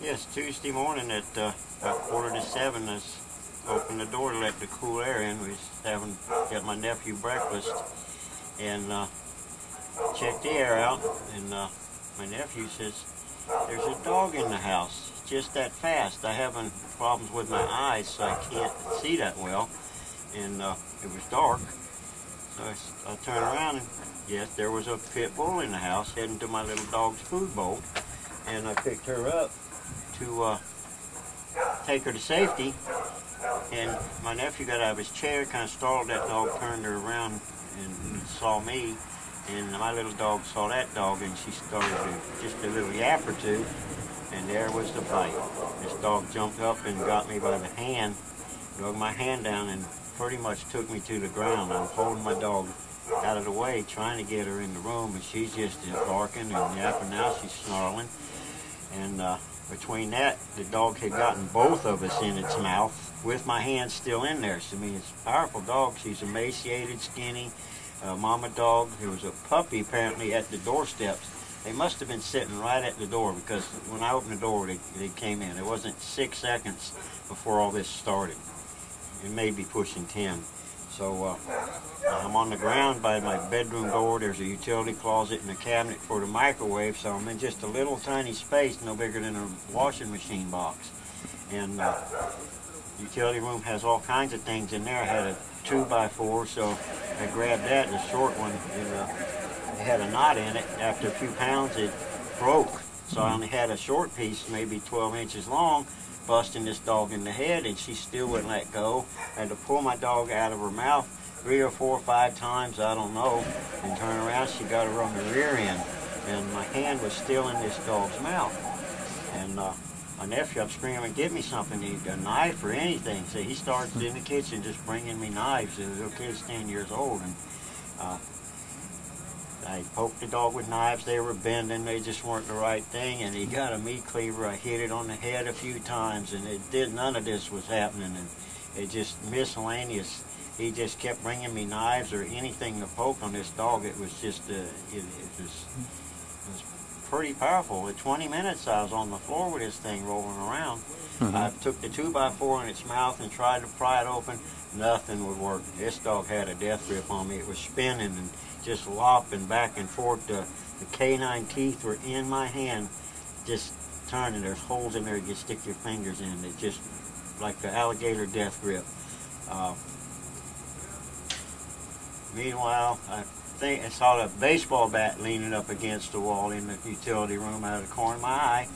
Yes, Tuesday morning at about 6:45, I opened the door to let the cool air in. We was got my nephew breakfast and checked the air out, and my nephew says, "There's a dog in the house, just that fast. I having problems with my eyes, so I can't see that well." And it was dark, so I turned around, and yes, there was a pit bull in the house heading to my little dog's food bowl, and I picked her up to take her to safety, and my nephew got out of his chair, kind of startled that dog, turned her around and saw me, and my little dog saw that dog, and she started just a little yap or two, and there was the fight. This dog jumped up and got me by the hand, drug my hand down, and pretty much took me to the ground. I was holding my dog out of the way, trying to get her in the room, but she's just barking and yapping. Now she's snarling, and between that, the dog had gotten both of us in its mouth with my hand still in there. So, I mean, it's a powerful dog. She's emaciated, skinny, mama dog. There was a puppy apparently at the doorsteps. They must have been sitting right at the door, because when I opened the door, they came in. It wasn't 6 seconds before all this started. It may be pushing 10. So I'm on the ground by my bedroom door. There's a utility closet and a cabinet for the microwave, so I'm in just a little tiny space, no bigger than a washing machine box. And the utility room has all kinds of things in there. I had a 2x4, so I grabbed that, the short one, and it had a knot in it. After a few pounds, it broke. So I only had a short piece, maybe 12 inches long, busting this dog in the head, and she still wouldn't let go. I had to pull my dog out of her mouth 3 or 4 or 5 times, I don't know, and turn around. She got her on the rear end, and my hand was still in this dog's mouth. And my nephew, I'm screaming, "Give me something, a knife or anything." So he starts in the kitchen just bringing me knives. The little kid's 10 years old, and I poked the dog with knives. They were bending. They just weren't the right thing. And he got a meat cleaver. I hit it on the head a few times, and none of this was happening. And it just miscellaneous. He just kept bringing me knives or anything to poke on this dog. It was just, it was pretty powerful. At 20 minutes, I was on the floor with this thing rolling around. I took the 2x4 in its mouth and tried to pry it open. Nothing would work. This dog had a death grip on me. It was spinning and just lopping back and forth. The canine teeth were in my hand, just turning. There's holes in there you can stick your fingers in. It's just like the alligator death grip. Meanwhile, I saw a baseball bat leaning up against the wall in the utility room out of the corner of my eye.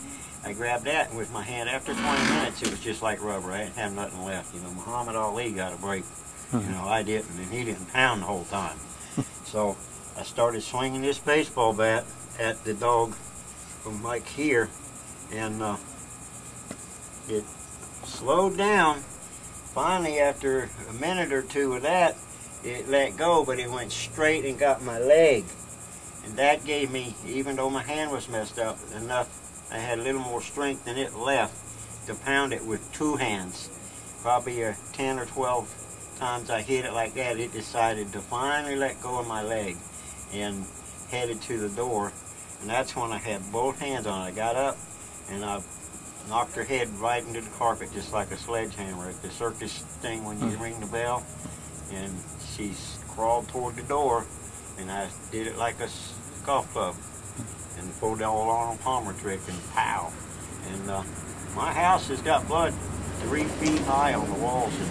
I grabbed that with my hand. After 20 minutes, it was just like rubber. I didn't have nothing left. You know, Muhammad Ali got a break. You know, I didn't, and he didn't pound the whole time. So I started swinging this baseball bat at the dog from like here, and it slowed down. Finally, after a minute or two of that, it let go, but it went straight and got my leg. And that gave me, even though my hand was messed up, enough, I had a little more strength than it left to pound it with 2 hands. Probably 10 or 12 times I hit it like that, it decided to finally let go of my leg and headed to the door. And that's when I had both hands on it. I got up and I knocked her head right into the carpet just like a sledgehammer at the circus thing when you ring the bell. And she crawled toward the door, and I did it like a golf club and pulled the old Arnold Palmer trick, and pow. And my house has got blood 3 feet high on the walls and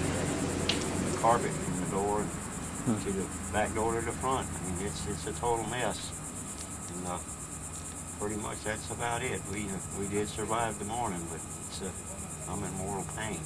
the carpet from the door to the back door to the front. I mean, it's a total mess. And pretty much that's about it. We did survive the morning, but I'm in mortal pain.